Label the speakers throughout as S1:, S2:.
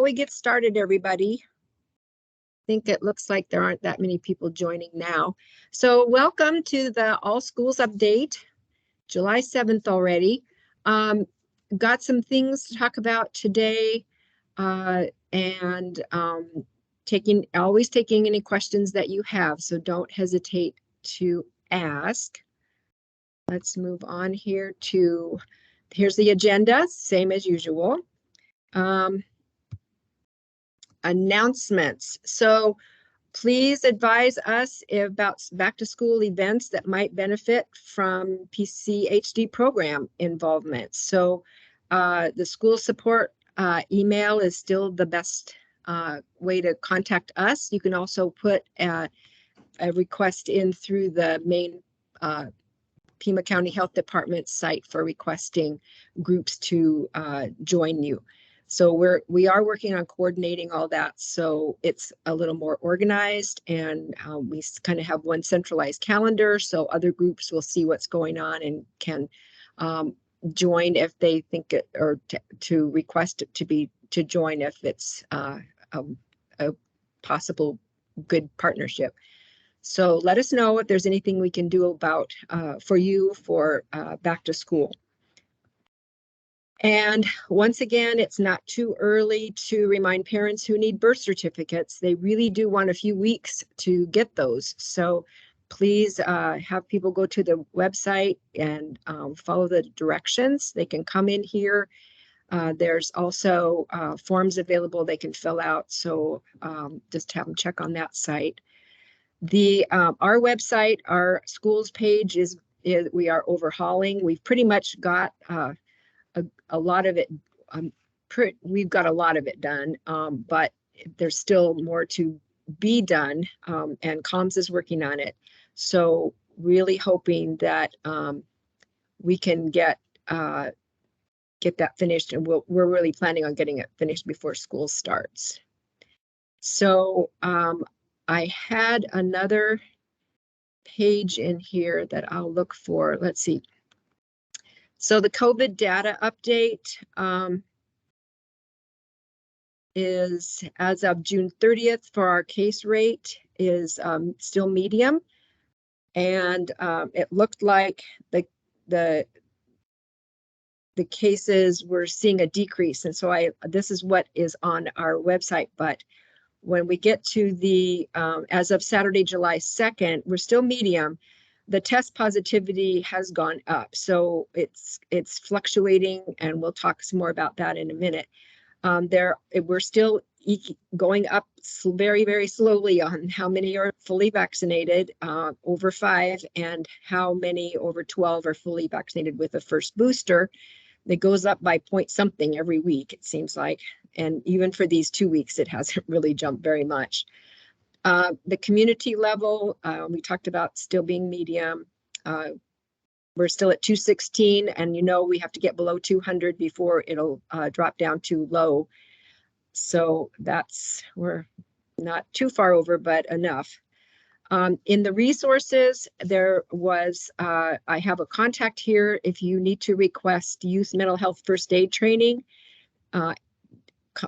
S1: We get started, everybody. I think it looks like there aren't that many people joining now. So welcome to the All Schools Update, July 7th already. Got some things to talk about today, and always taking any questions that you have, so don't hesitate to ask. Let's move on here to, here's the agenda, same as usual. Announcements. So please advise us about back to school events that might benefit from PCHD program involvement. So the school support email is still the best way to contact us. You can also put a request in through the main Pima County Health Department site for requesting groups to join you. So we are working on coordinating all that, so it's a little more organized, and we kind of have one centralized calendar, so other groups will see what's going on and can join if they think it, or to request it to join if it's a possible good partnership. So let us know if there's anything we can do about for you for back to school. And once again, it's not too early to remind parents who need birth certificates. They really do want a few weeks to get those. So please have people go to the website and follow the directions. They can come in here. There's also forms available they can fill out. So just have them check on that site. Our website, our schools page is we are overhauling. We've pretty much got a lot of it. We've got a lot of it done, but there's still more to be done, and Comms is working on it. So really hoping that we can get that finished, and we're really planning on getting it finished before school starts. So I had another page in here that I'll look for. Let's see. So the COVID data update is as of June 30th for our case rate is still medium. And it looked like the cases were seeing a decrease. And so this is what is on our website. But when we get to the, as of Saturday, July 2nd, we're still medium. The test positivity has gone up. So it's fluctuating, and we'll talk some more about that in a minute. We're still going up very, very slowly on how many are fully vaccinated, over 5, and how many over 12 are fully vaccinated with the first booster. It goes up by point something every week, it seems like. And even for these 2 weeks, it hasn't really jumped very much. The community level, we talked about still being medium. We're still at 216, and we have to get below 200 before it'll drop down to low. So we're not too far over, but enough. In the resources, there was, I have a contact here. If you need to request youth mental health first aid training,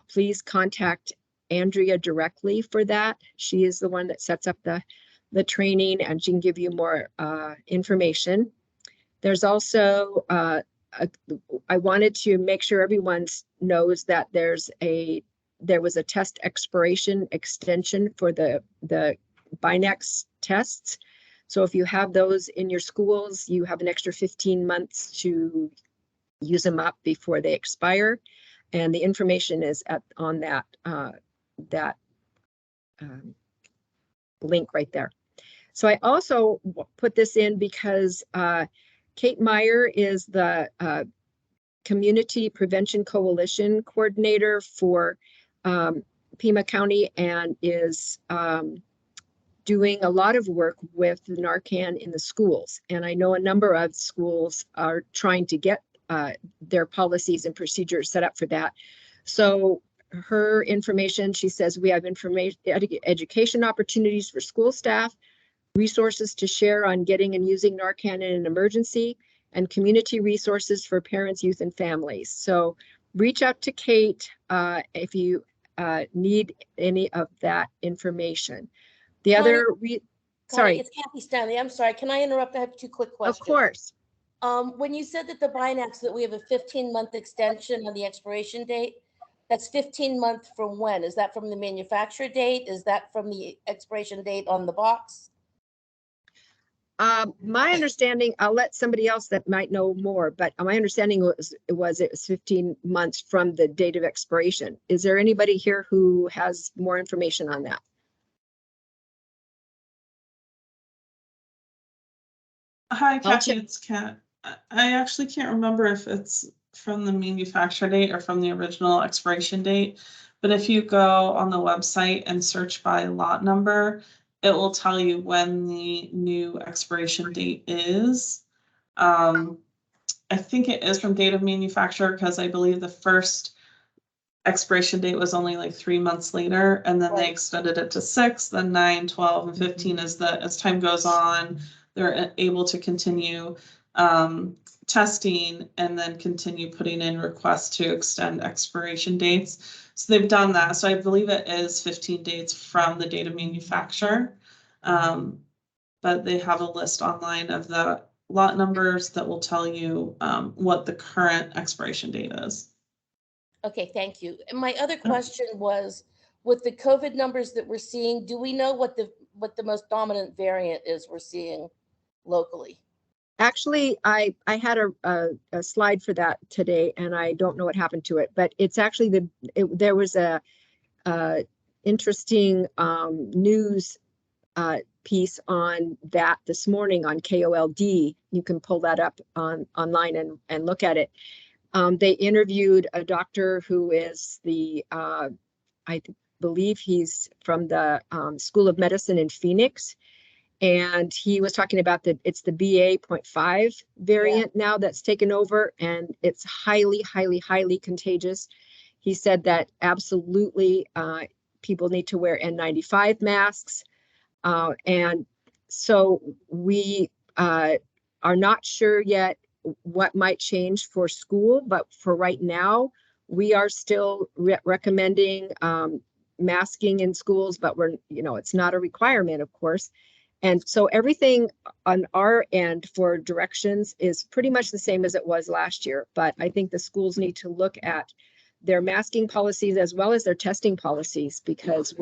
S1: please contact Andrea directly for that. She is the one that sets up the training, and she can give you more information. There's also, I wanted to make sure everyone knows that there was a test expiration extension for the Binex tests. So if you have those in your schools, you have an extra 15 months to use them up before they expire. And the information is on that link right there. So I also put this in because Kate Meyer is the Community Prevention Coalition Coordinator for Pima County, and is doing a lot of work with Narcan in the schools. And I know a number of schools are trying to get their policies and procedures set up for that. So her information, she says, we have education opportunities for school staff, resources to share on getting and using Narcan in an emergency, and community resources for parents, youth, and families. So reach out to Kate if you need any of that information. The
S2: Connie,
S1: other, sorry.
S2: It's Kathy Stanley. I'm sorry. Can I interrupt? I have two quick questions.
S1: Of course.
S2: When you said that the Binax, that we have a 15-month extension on the expiration date, that's 15 months from when? Is that from the manufacturer date? Is that from the expiration date on the box?
S1: My understanding, I'll let somebody else that might know more, but my understanding was it was 15 months from the date of expiration. Is there anybody here who has more information on that?
S3: Hi, Kathy, it's Kat. I actually can't remember if it's from the manufacturer date or from the original expiration date, but if you go on the website and search by lot number, it will tell you when the new expiration date is. I think it is from date of manufacturer because I believe the first expiration date was only like 3 months later, and then they extended it to 6, then 9, 12, and 15 as time goes on. They're able to continue testing and then continue putting in requests to extend expiration dates. So they've done that. So I believe it is 15 dates from the date of manufacture. But they have a list online of the lot numbers that will tell you what the current expiration date is.
S2: Okay, thank you. And my other question was, with the COVID numbers that we're seeing, do we know what the most dominant variant is we're seeing locally?
S1: Actually, I had a slide for that today, and I don't know what happened to it, but it's actually there was a interesting news piece on that this morning on KOLD. You can pull that up online and look at it. They interviewed a doctor who is I believe he's from the School of Medicine in Phoenix. And he was talking about it's the BA.5 variant now that's taken over, and it's highly, highly, highly contagious. He said that absolutely people need to wear N95 masks. And so we are not sure yet what might change for school, but for right now, we are still recommending masking in schools, but it's not a requirement, of course. And so everything on our end for directions is pretty much the same as it was last year. But I think the schools need to look at their masking policies as well as their testing policies, because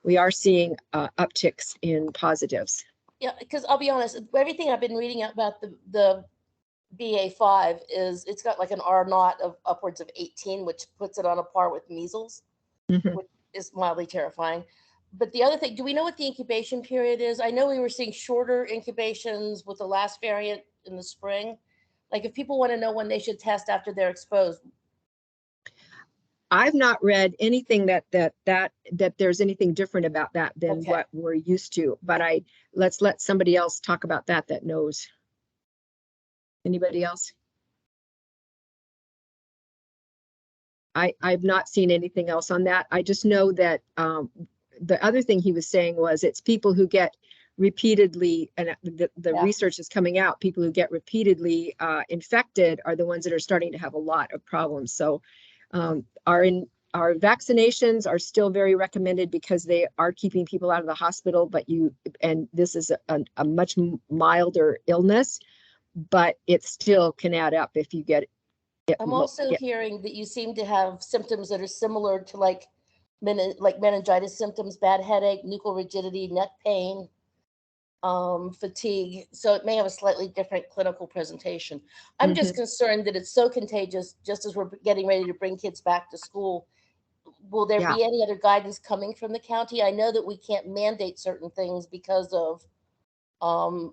S1: we are seeing upticks in positives.
S2: Yeah, because I'll be honest, everything I've been reading about the BA.5 is it's got like an R0 of upwards of 18, which puts it on a par with measles, which is mildly terrifying. But the other thing, do we know what the incubation period is? I know we were seeing shorter incubations with the last variant in the spring. Like if people want to know when they should test after they're exposed.
S1: I've not read anything that there's anything different about that than what we're used to. But let's let somebody else talk about that knows. Anybody else? I've not seen anything else on that. I just know that the other thing he was saying was it's people who get repeatedly, and the research is coming out, people who get repeatedly infected are the ones that are starting to have a lot of problems. So our vaccinations are still very recommended because they are keeping people out of the hospital, and this is a much milder illness, but it still can add up if you get it.
S2: I'm also hearing that you seem to have symptoms that are similar to like meningitis symptoms, bad headache, nuchal rigidity, neck pain, fatigue. So it may have a slightly different clinical presentation. I'm just concerned that it's so contagious, just as we're getting ready to bring kids back to school. Will there be any other guidance coming from the county? I know that we can't mandate certain things because of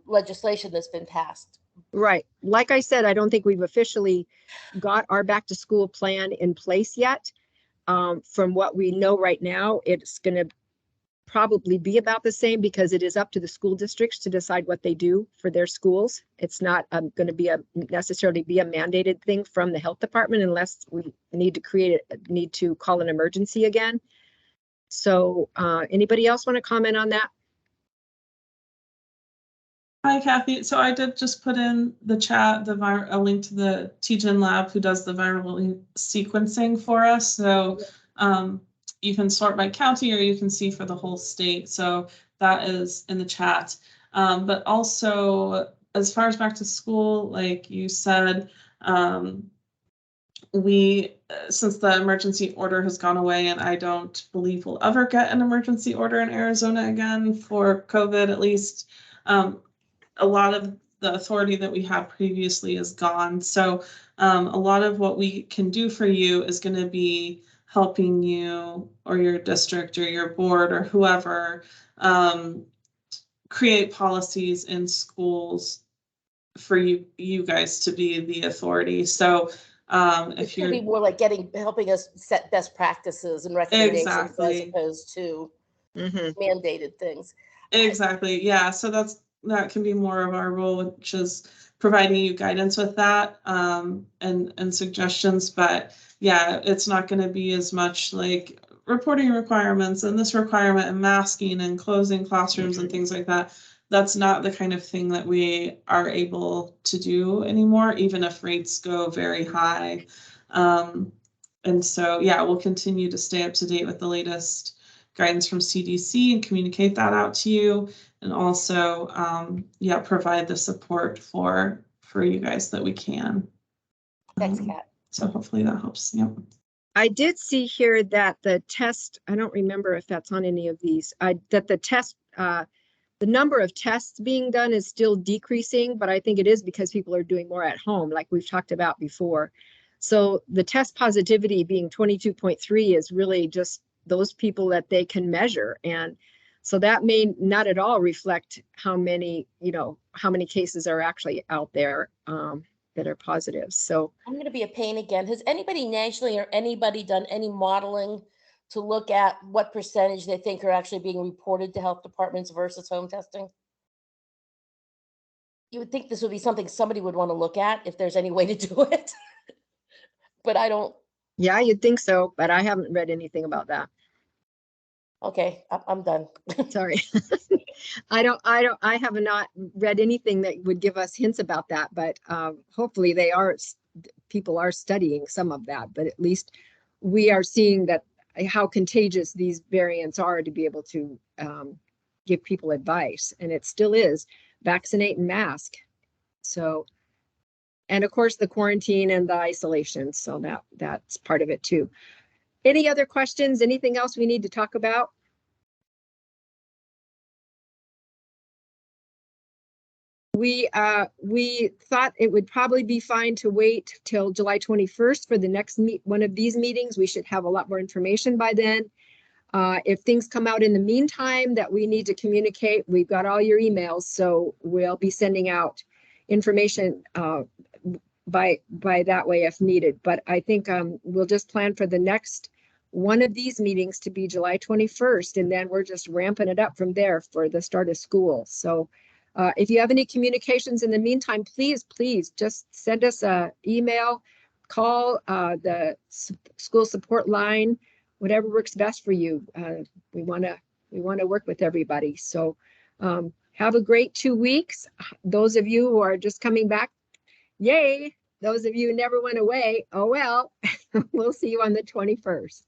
S2: legislation that's been passed.
S1: Right. Like I said, I don't think we've officially got our back to school plan in place yet. From what we know right now, it's going to probably be about the same because it is up to the school districts to decide what they do for their schools. It's not going to be necessarily be a mandated thing from the health department unless we need to call an emergency again. So anybody else want to comment on that?
S3: Hi, Kathy. So I did just put in the chat a link to the TGen lab who does the viral sequencing for us. So you can sort by county or you can see for the whole state. So that is in the chat. But also, as far as back to school, like you said, since the emergency order has gone away, and I don't believe we'll ever get an emergency order in Arizona again for COVID, at least, a lot of the authority that we had previously is gone. So a lot of what we can do for you is going to be helping you or your district or your board or whoever create policies in schools for you guys to be the authority. So if you're
S2: be more like helping us set best practices and recommendations
S3: exactly.
S2: as opposed to mandated things.
S3: Exactly. Yeah. So that can be more of our role, which is providing you guidance with that and suggestions. But yeah, it's not going to be as much like reporting requirements and this requirement and masking and closing classrooms and things like that. That's not the kind of thing that we are able to do anymore, even if rates go very high. And so, yeah, we'll continue to stay up to date with the latest guidance from CDC and communicate that out to you. And also, yeah, provide the support for you guys that we can.
S2: Thanks, Kat.
S3: So hopefully that helps. Yep.
S1: I did see here that the test, I don't remember if that's on any of these, that the test, the number of tests being done is still decreasing, but I think it is because people are doing more at home, like we've talked about before. So the test positivity being 22.3 is really just those people that they can measure. And so that may not at all reflect how many cases are actually out there that are positive. So
S2: I'm going to be a pain again. Has anybody nationally or anybody done any modeling to look at what percentage they think are actually being reported to health departments versus home testing? You would think this would be something somebody would want to look at if there's any way to do it. But I don't.
S1: Yeah, you'd think so, but I haven't read anything about that.
S2: Okay, I'm done.
S1: Sorry. I have not read anything that would give us hints about that, but hopefully people are studying some of that, but at least we are seeing that how contagious these variants are to be able to give people advice. And it still is vaccinate and mask. So, and of course the quarantine and the isolation. So that's part of it too. Any other questions? Anything else we need to talk about? We thought it would probably be fine to wait till July 21st for the next one of these meetings. We should have a lot more information by then. If things come out in the meantime that we need to communicate, we've got all your emails, so we'll be sending out information by that way if needed. But I think we'll just plan for the next one of these meetings to be July 21st, and then we're just ramping it up from there for the start of school. So if you have any communications in the meantime, please just send us an email, call the school support line, whatever works best for you. We want to work with everybody. So have a great 2 weeks. Those of you who are just coming back, yay. Those of you who never went away, oh well. We'll see you on the 21st.